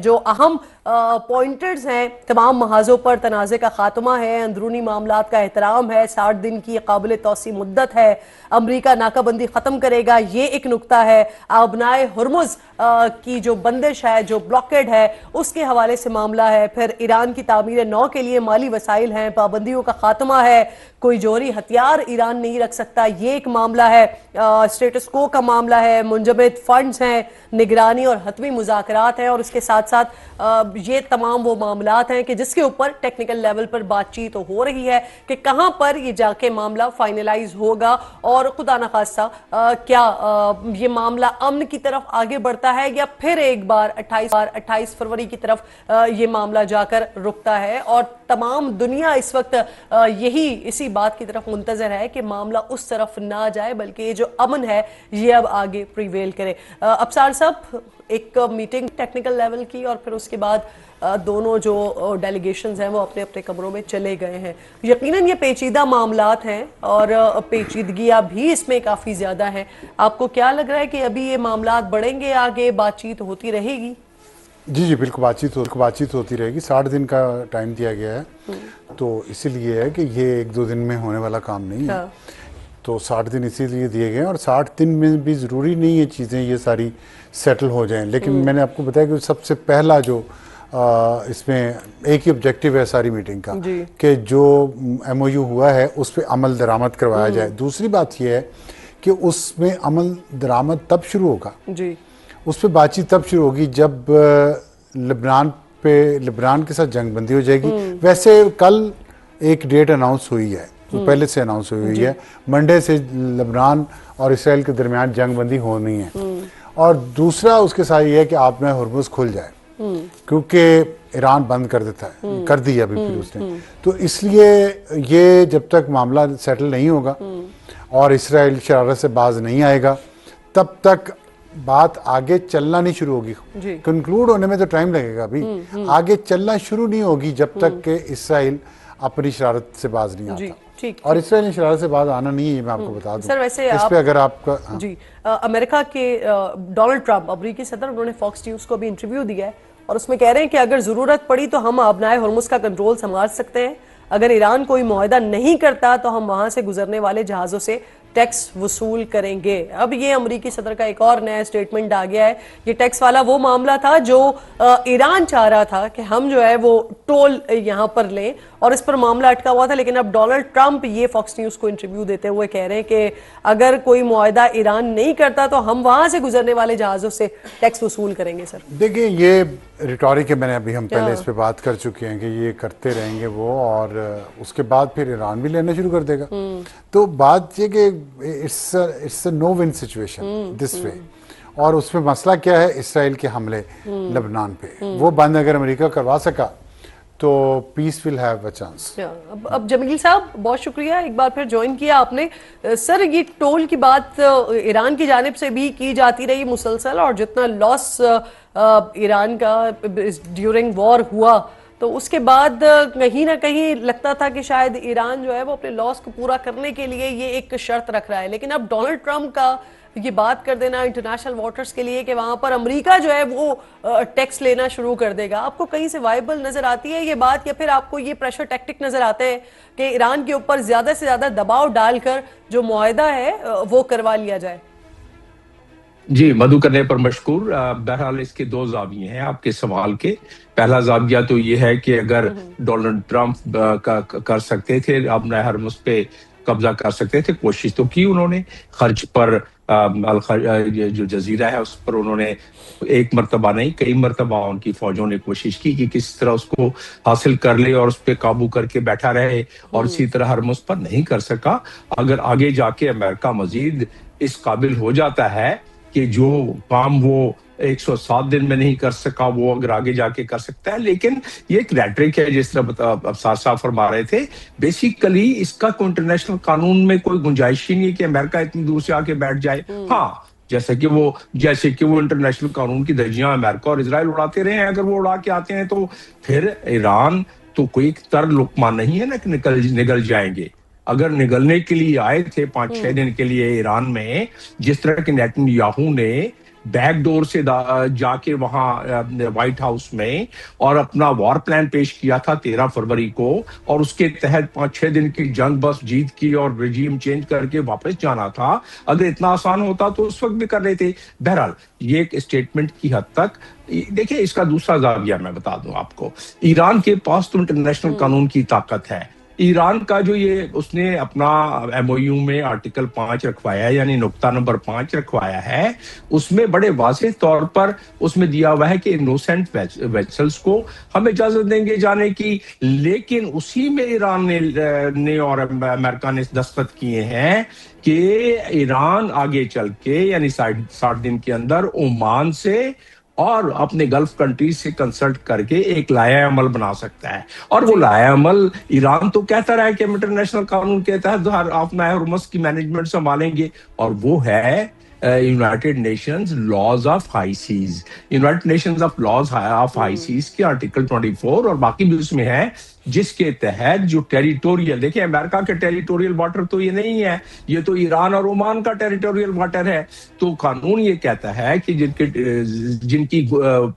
जो अहम पॉइंटर्स हैं तमाम महाजों पर तनाज़े का खात्मा है, अंदरूनी मामलात का एहतराम है, 60 दिन की काबिल तौसी मुद्दत है, अमरीका नाकाबंदी ख़त्म करेगा, ये एक नुकता है, अबनाए हुर्मुज़ की जो बंदिश है, जो ब्लॉकेड है, उसके हवाले से मामला है, फिर ईरान की तामीर नौ के लिए माली वसाइल हैं, पाबंदियों का खात्मा है, कोई जौहरी हथियार ईरान नहीं रख सकता, ये एक मामला है, स्टेटस को का मामला है, मुंजमद फंड्स हैं, निगरानी और हतमी मुज़ाकरात हैं, और इसके साथ साथ ये तमाम वो मामलात हैं कि जिसके ऊपर टेक्निकल लेवल पर बातचीत हो रही है कि कहां पर ये जाके मामला फाइनलाइज होगा और खुदा न खास्ता क्या ये मामला अमन की तरफ आगे बढ़ता है या फिर एक बार 28 फरवरी की तरफ ये मामला जाकर रुकता है। और तमाम दुनिया इस वक्त यही इसी बात की तरफ मुंतजर है कि मामला उस तरफ ना जाए बल्कि ये जो अमन है ये अब आगे प्रिवेल करे। अफसार साहब, एक मीटिंग टेक्निकल लेवल की और फिर उसके बाद दोनों जो डेलीगेशंस हैं वो अपने अपने कमरों में चले गए हैं। यकीनन ये पेचीदा मामलात हैं और पेचीदगियां भी इसमें काफ़ी ज़्यादा हैं। आपको क्या लग रहा है कि अभी ये मामलात बढ़ेंगे आगे, बातचीत होती रहेगी? जी बिल्कुल, बातचीत होती रहेगी। 60 दिन का टाइम दिया गया है, तो इसीलिए है कि ये 1-2 दिन में होने वाला काम नहीं है। तो 60 दिन इसीलिए दिए गए हैं और 60 दिन में भी ज़रूरी नहीं है चीज़ें ये सारी सेटल हो जाएं। लेकिन मैंने आपको बताया कि सबसे पहला जो इसमें एक ही ऑब्जेक्टिव है सारी मीटिंग का कि जो MOU हुआ है उस पर अमल दरामद करवाया जाए। दूसरी बात यह है कि उसमें अमल दरामद तब शुरू होगा, उस पर बातचीत तब शुरू होगी जब लेबनान के साथ जंगबंदी हो जाएगी। वैसे कल एक डेट अनाउंस हुई है, तो पहले से अनाउंस हुई है, मंडे से लेबनान और इसराइल के दरमियान जंगबंदी होनी है। और दूसरा उसके साथ ये है कि आप में हुर्मुज़ खुल जाए, क्योंकि ईरान बंद कर देता है, कर दी अभी फिर उसने। तो इसलिए ये जब तक मामला सेटल नहीं होगा और इसराइल शरारत से बाज नहीं आएगा तब तक बात आगे चलना नहीं शुरू होगी। कंक्लूड होने में तो टाइम लगेगा, अभी आगे चलना शुरू नहीं होगी जब तक कि इसराइल अपनी शरारत से बाज नहीं आता। और इसराइल ने शरारत से बाज आना नहीं है, मैं आपको बता दूं। सर वैसे इस पे अगर आपका जी अमेरिका के डोनाल्ड ट्रंप, अमरीकी सदर, उन्होंने फॉक्स न्यूज को भी इंटरव्यू दिया है और उसमें कह रहे हैं कि अगर जरूरत पड़ी तो हम अबनाए हुर्मुज़ का कंट्रोल संभाल सकते हैं। अगर ईरान कोई मुआहदा नहीं करता तो हम वहां से गुजरने वाले जहाजों से टैक्स वसूल करेंगे। अब ये अमरीकी सदर का एक और नया स्टेटमेंट आ गया है। ये टैक्स वाला वो मामला था जो ईरान चाह रहा था कि हम जो है वो टोल यहां पर लें और इस पर मामला अटका हुआ था। लेकिन अब डोनाल्ड ट्रंप ये फॉक्स न्यूज को इंटरव्यू देते हुए कह रहे हैं कि अगर कोई मुआहदा ईरान नहीं करता तो हम वहां से गुजरने वाले जहाजों से टैक्स वसूल करेंगे। सर देखिए, ये रिटोरिक है, मैंने अभी हम पहले इस पे बात कर चुके हैं कि ये करते रहेंगे वो, और उसके बाद फिर ईरान भी लेना शुरू कर देगा। तो बात ये कि it's no win situation this way. और उसमें मसला क्या है, इसराइल के हमले लेबनान पे, वो बंद अगर अमेरिका करवा सका तो peace will have a chance. अब जमील साहब, बहुत शुक्रिया एक बार फिर ज्वाइन किया आपने। सर, ये टोल की बात ईरान की जानिब से भी की जाती रही मुसलसल, और जितना लॉस ईरान का ड्यूरिंग वॉर हुआ तो उसके बाद कहीं ना कहीं लगता था कि शायद ईरान जो है वो अपने लॉस को पूरा करने के लिए ये एक शर्त रख रहा है। लेकिन अब डोनाल्ड ट्रंप का ये बात कर देना इंटरनेशनल वाटर्स के लिए कि वहां पर अमेरिका जो है वो टैक्स लेना शुरू कर देगा, आपको कहीं से वायबल नजर आती है ये बात, या फिर आपको ये प्रेशर टैक्टिक नजर आते हैं कि ईरान के ऊपर ज्यादा से ज्यादा दबाव डालकर जो मुआहदा है वो करवा लिया जाए? जी, मधु करने पर मशकूर। बहरहाल इसके दो जाविये हैं आपके सवाल के। पहला जाविया तो ये है कि अगर डोनाल्ड ट्रंप कर सकते थे, अपने हुर्मुज़ पे कब्जा कर सकते थे, कोशिश तो की उन्होंने। खर्च पर जो जजीरा है उस पर उन्होंने एक मरतबा नहीं कई मरतबा उनकी फौजों ने कोशिश की कि किस तरह उसको हासिल कर ले और उस पर काबू करके बैठा रहे, और इसी तरह हुर्मुज़ पर नहीं कर सका। अगर आगे जाके अमेरिका मजीद इस काबिल हो जाता है कि जो काम वो 107 दिन में नहीं कर सका वो अगर आगे जाके कर सकता है। लेकिन ये एक रैट्रिक है, जिस तरह अफसार साहब फरमा रहे थे। बेसिकली इसका कोई इंटरनेशनल कानून में कोई गुंजाइश ही नहीं है कि अमेरिका इतनी दूर से आके बैठ जाए। हाँ, जैसे कि वो इंटरनेशनल कानून की धज्जियां अमेरिका और इजराइल उड़ाते रहे हैं, अगर वो उड़ा के आते हैं तो फिर ईरान तो कोई तर लुकमा नहीं है ना कि निकल जाएंगे। अगर निगलने के लिए आए थे 5-6 दिन के लिए ईरान में, जिस तरह के नेतन्याहू ने बैकडोर से जाके वहां व्हाइट हाउस में और अपना वॉर प्लान पेश किया था 13 फरवरी को, और उसके तहत 5-6 दिन की जंग बस जीत की और रिजीम चेंज करके वापस जाना था। अगर इतना आसान होता तो उस वक्त भी कर लेते। बहरहाल ये एक स्टेटमेंट की हद तक। देखिए, इसका दूसरा जाविया मैं बता दूं आपको, ईरान के पास तो इंटरनेशनल कानून की ताकत है। ईरान का जो ये उसने अपना एमओयू में आर्टिकल 5 रखवाया है, यानी नुक्ता नंबर 5 रखवाया है, उसमें बड़े वाज़ेह तौर पर उसमें दिया हुआ है कि इनोसेंट वेसल्स को हम इजाजत देंगे जाने की। लेकिन उसी में ईरान ने और अमेरिका ने दस्तखत किए हैं कि ईरान आगे चल के यानी 60 दिन के अंदर ओमान से और अपने गल्फ कंट्रीज से कंसल्ट करके एक लाया अमल बना सकता है। और वो लाया अमल ईरान तो कहता रहा है कि हम इंटरनेशनल कानून के तहत अपना हुर्मुज़ की मैनेजमेंट संभालेंगे, और वो है United Nations laws of high seas. United Nations of laws of high seas के आर्टिकल 24 और बाकी भी उसमें है, जिसके तहत जो टेरिटोरियल, देखिए अमेरिका के टेरिटोरियल वाटर तो ये नहीं है, ये तो ईरान और ओमान का टेरिटोरियल वाटर है। तो कानून ये कहता है कि जिनकी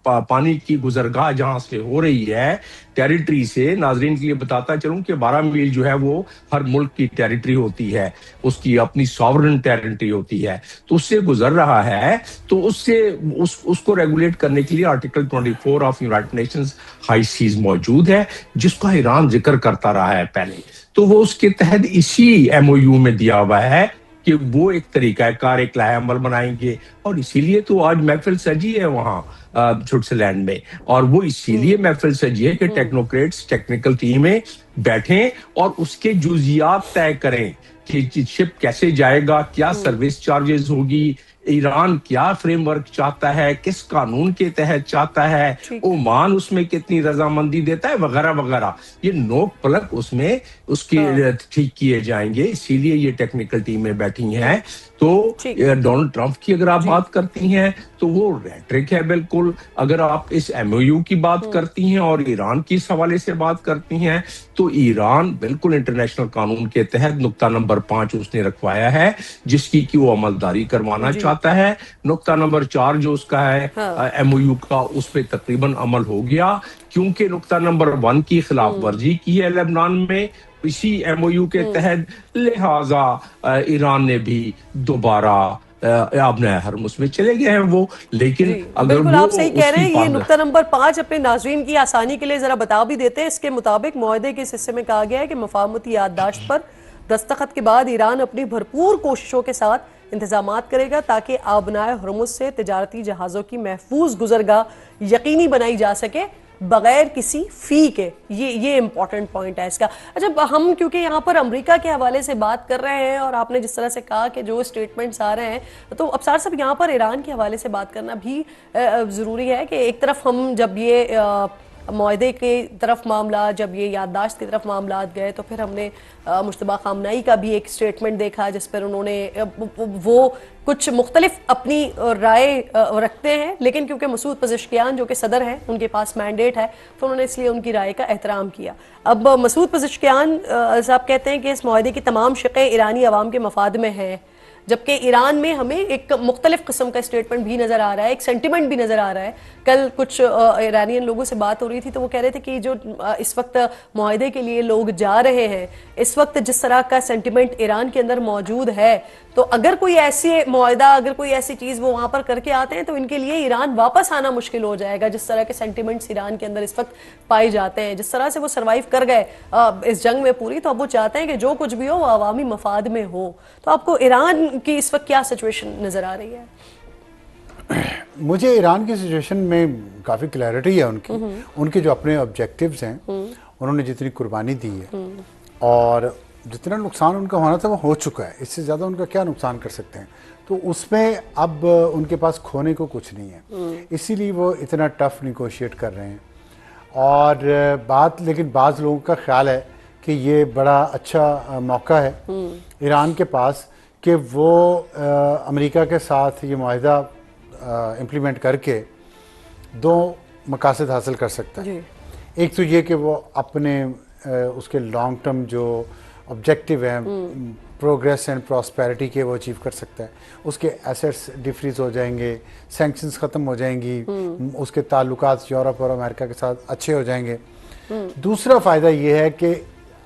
पानी की गुजरगाह जहां से हो रही है टेरिटरी से, नाजरीन के लिए बताता चलूं कि 12 मील जो है वो हर मुल्क की टेरिटरी होती है, उसकी अपनी सॉवरन टेरिटरी होती है, तो उससे गुजर रहा है, तो उसको रेगुलेट करने के लिए article 24 of United Nations high seas मौजूद है, जिसका ईरान जिक्र करता रहा है पहले। तो वो उसके तहत इसी एमओयू में दिया हुआ है कि वो एक तरीकाकार, एक लाया अमल बनाएंगे, और इसीलिए तो आज महफिल सजी है वहां स्विट्जरलैंड में। और वो इसीलिए महफिल सजी है कि टेक्नोक्रेट्स, टेक्निकल टीमें बैठें और उसके जुजियात तय करें कि शिप कैसे जाएगा, क्या सर्विस चार्जेस होगी, ईरान क्या फ्रेमवर्क चाहता है, किस कानून के तहत चाहता है, ओमान उसमें कितनी रजामंदी देता है, वगैरह वगैरह। ये नोक पलक उसमें उसके ठीक किए जाएंगे, इसीलिए ये टेक्निकल टीमें बैठी हैं। तो डोनाल्ड ट्रंप की अगर आप बात करती हैं तो वो रेटरिक है बिल्कुल। अगर आप इस एमओयू की बात करती हैं और ईरान की इस हवाले से बात करती हैं, तो ईरान बिल्कुल इंटरनेशनल कानून के तहत नुक्ता नंबर 5 उसने रखवाया है, जिसकी कि वो अमलदारी करवाना चाहता है। नुक्ता नंबर 4 जो उसका है एमओयू का, उस पर तकरीबन अमल हो गया, क्योंकि नुक्ता नंबर 1 की खिलाफ वर्जी की है लेबनान में इसी एमओयू के तहत, लिहाजा ईरान ने भी दोबारा अपने हरमुस में चले गए हैं वो। लेकिन अगर बिल्कुल वो आप सही कह रहे हैं। ये नुक्ता नंबर 5 अपने नाजरीन की आसानी के लिए जरा बता भी देते हैं। इसके मुताबिक मुआहदे के इस हिस्से में कहा गया है कि मफाहमती याददाश्त पर दस्तखत के बाद ईरान अपनी भरपूर कोशिशों के साथ इंतजामात करेगा ताकि आबनाए हुर्मुज़ से तिजारती जहाज़ों की महफूज गुजरगाह यकीनी बनाई जा सके बगैर किसी फी के। ये इंपॉर्टेंट पॉइंट है इसका। अच्छा, हम क्योंकि यहाँ पर अमेरिका के हवाले से बात कर रहे हैं और आपने जिस तरह से कहा कि जो स्टेटमेंट्स आ रहे हैं, तो अफसार साहब यहाँ पर ईरान के हवाले से बात करना भी ज़रूरी है कि एक तरफ हम जब ये मुआहदे के तरफ मामला, जब ये याददाश्त की तरफ मामला गए, तो फिर हमने मुश्तबा खामनाई का भी एक स्टेटमेंट देखा जिस पर उन्होंने वो कुछ मुख्तलिफ अपनी राय रखते हैं, लेकिन क्योंकि मसूद पज़ेश्कियान जो कि सदर हैं, उनके पास मैंडेट है, तो उन्होंने इसलिए उनकी राय का एहतराम किया। अब मसूद पज़ेश्कियान साहब कहते हैं कि इस मुआहदे की तमाम शिक़ें ईरानी अवाम के मफाद में हैं, जबकि ईरान में हमें एक मुख्तलिफ किस्म का स्टेटमेंट भी नज़र आ रहा है, एक सेंटिमेंट भी नज़र आ रहा है। कल कुछ ईरानियन लोगों से बात हो रही थी तो वो कह रहे थे कि जो इस वक्त मुआहदे के लिए लोग जा रहे हैं, इस वक्त जिस तरह का सेंटिमेंट ईरान के अंदर मौजूद है, तो अगर कोई ऐसी मुआहदा, अगर कोई ऐसी चीज़ वो वहाँ पर करके आते हैं तो इनके लिए ईरान वापस आना मुश्किल हो जाएगा। जिस तरह के सेंटिमेंट्स ईरान के अंदर इस वक्त पाए जाते हैं, जिस तरह से वो सर्वाइव कर गए इस जंग में पूरी, तो अब वो चाहते हैं कि जो कुछ भी हो वो अवामी मफाद में हो। तो आपको ईरान की इस वक्त क्या सिचुएशन नज़र आ रही है? मुझे ईरान की सिचुएशन में काफ़ी क्लैरिटी है उनके जो अपने ऑब्जेक्टिव्स हैं, उन्होंने जितनी कुर्बानी दी है और जितना नुकसान उनका होना था वो हो चुका है, इससे ज़्यादा उनका क्या नुकसान कर सकते हैं। तो उसमें अब उनके पास खोने को कुछ नहीं है, इसीलिए वो इतना टफ निगोशिएट कर रहे हैं। और लेकिन बाज़ लोगों का ख्याल है कि ये बड़ा अच्छा मौका है ईरान के पास कि वो अमेरिका के साथ ये मुआहदा इम्प्लीमेंट करके दो मकासद हासिल कर सकता है। एक तो ये कि वो अपने उसके लॉन्ग टर्म जो ऑब्जेक्टिव है प्रोग्रेस एंड प्रॉस्पेरिटी के वो अचीव कर सकता है। उसके एसेट्स डिफ्रीज हो जाएंगे, सैंक्शंस ख़त्म हो जाएंगी, उसके ताल्लुकात यूरोप और अमेरिका के साथ अच्छे हो जाएंगे। दूसरा फ़ायदा ये है कि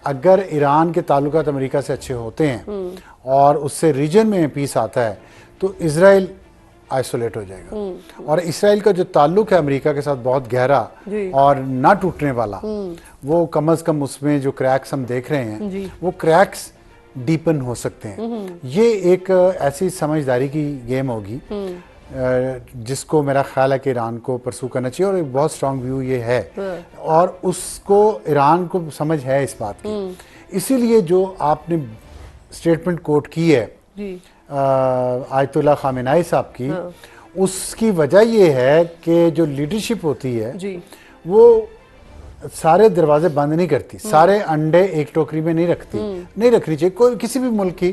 अगर ईरान के ताल्लुकात अमेरिका से अच्छे होते हैं और उससे रीजन में पीस आता है तो इजराइल आइसोलेट हो जाएगा। और इसराइल का जो ताल्लुक है अमेरिका के साथ बहुत गहरा और ना टूटने वाला, वो कम अज कम उसमें जो क्रैक्स हम देख रहे हैं वो क्रैक्स डीपन हो सकते हैं। ये एक ऐसी समझदारी की गेम होगी जिसको मेरा ख्याल है कि ईरान को परसू करना चाहिए, और एक बहुत स्ट्रांग व्यू ये है और उसको ईरान को समझ है इस बात की। इसीलिए जो आपने स्टेटमेंट कोट की है आयतुल्लाह खामेनाई साहब की, उसकी वजह ये है कि जो लीडरशिप होती है वो सारे दरवाजे बंद नहीं करती, सारे अंडे एक टोकरी में नहीं रखती, नहीं रखनी चाहिए। कोई किसी भी मुल्क की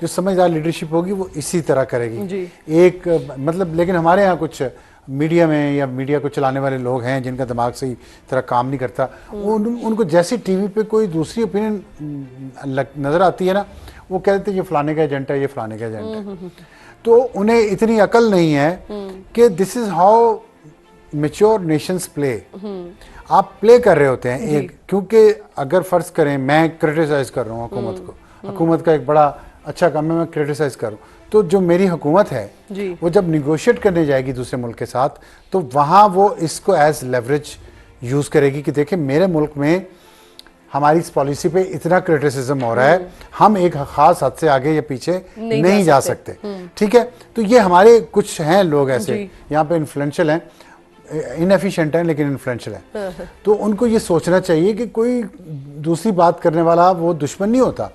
जो समझदार लीडरशिप होगी वो इसी तरह करेगी। एक मतलब, लेकिन हमारे यहाँ कुछ मीडिया में या मीडिया को चलाने वाले लोग हैं जिनका दिमाग सही तरह काम नहीं करता, उनको जैसे टीवी पे कोई दूसरी ओपिनियन नजर आती है ना, वो कहते हैं ये फलाने का एजेंट है, ये फलाने का एजेंट है। तो उन्हें इतनी अकल नहीं है कि this is how mature Nations play. आप प्ले कर रहे होते हैं एक, क्योंकि अगर फर्ज करें मैं क्रिटिसाइज कर रहा हूँ हुकूमत को, हुकूमत का एक बड़ा अच्छा काम है मैं क्रिटिसाइज करूँ, तो जो मेरी हुकूमत है वो जब निगोशिएट करने जाएगी दूसरे मुल्क के साथ तो वहाँ वो इसको एज लेवरेज यूज़ करेगी कि देखिए मेरे मुल्क में हमारी इस पॉलिसी पे इतना क्रिटिसिज्म हो रहा है, हम एक खास हद से आगे या पीछे नहीं जा सकते। ठीक है, तो ये हमारे कुछ हैं लोग ऐसे यहाँ पे इन्फ्लुएंशियल हैं, इनएफिशिएंट हैं लेकिन इन्फ्लुएंशियल हैं। तो उनको ये सोचना चाहिए कि कोई दूसरी बात करने वाला वो दुश्मन नहीं होता।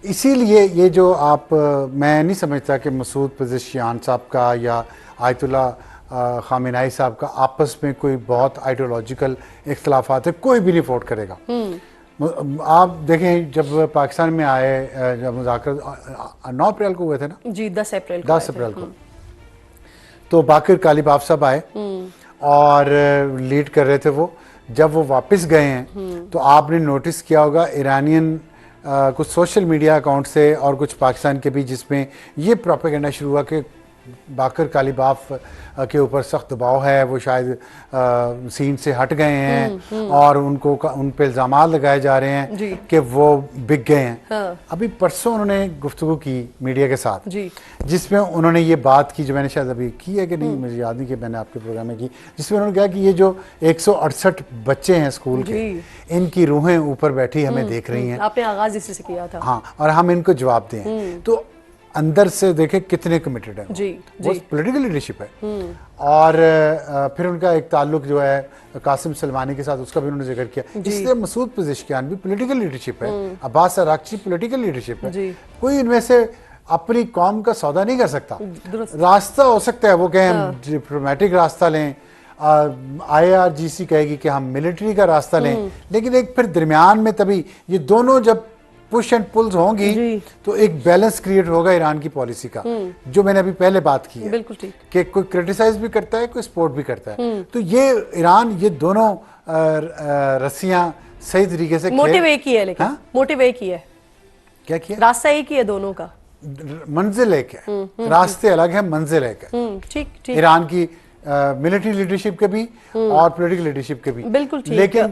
इसीलिए ये जो आप मैं नहीं समझता कि मसूद पज़ेशियान साहब का या आयतुल्लाह खामेनाई साहब का आपस में कोई बहुत आइडियोलॉजिकल इख्तलाफात है, कोई भी नहीं वोट करेगा। आप देखें जब पाकिस्तान में आए, जब मुज़ाकरात 9 अप्रैल को हुए थे ना जी, 10 अप्रैल को तो बाकिर कालिबाफ साहब आए और लीड कर रहे थे वो। जब वो वापस गए हैं तो आपने नोटिस किया होगा ईरानियन कुछ सोशल मीडिया अकाउंट से और कुछ पाकिस्तान के भी, जिसमें ये प्रोपेगेंडा शुरू हुआ कि बाकिर कालिबाफ के ऊपर सख्त दबाव है, वो शायद सीन से हट गए हैं और उनको उन पे इल्ज़ामात लगाए जा रहे हैं कि वो बिक गए हैं। अभी परसों उन्होंने गुफ्तगू की मीडिया के साथ जिसमें उन्होंने ये बात की जो मैंने शायद अभी की है कि नहीं, मुझे याद नहीं कि मैंने आपके प्रोग्राम में की, जिसमें उन्होंने कहा कि ये जो 168 बच्चे हैं स्कूल के, इनकी रूहें ऊपर बैठी हमें देख रही हैं। आपने आगाज इसी से किया था। हाँ, और हम इनको जवाब दें। तो अंदर से देखे कितने कमिटेड है वो पॉलिटिकल लीडरशिप है। और फिर उनका एक ताल्लुक जो है कासिम सलमानी के साथ, उसका भी उन्होंने जिक्र किया। इसलिए मसूद पज़ेशियान भी पॉलिटिकल लीडरशिप है, अब्बास अराक्ची पॉलिटिकल लीडरशिप है। कोई इनमें से अपनी कौम का सौदा नहीं कर सकता। रास्ता हो सकता है वो कहें हम डिप्लोमेटिक रास्ता लें, IRGC कहेगी कि हम मिलिट्री का रास्ता लें, लेकिन एक फिर दरमियान में तभी ये दोनों जब पुश एंड पुल्स होंगी तो एक बैलेंस क्रिएट होगा ईरान की पॉलिसी का, जो मैंने अभी पहले बात की है। बिल्कुल ठीक, कि कोई क्रिटिसाइज भी करता है, कोई सपोर्ट भी करता है। तो ये ईरान ये दोनों रस्सियां सही तरीके से मोटिव एक ही है, लेकिन मोटिव एक ही है। क्या किया? रास्ता एक ही है दोनों का, मंजिल एक है, रास्ते अलग है, मंजिल एक है। ठीक ठीक, ईरान की मिलिट्री लीडरशिप के भी और पॉलिटिकल लीडरशिप के भी, बिल्कुल ठीक। लेकिन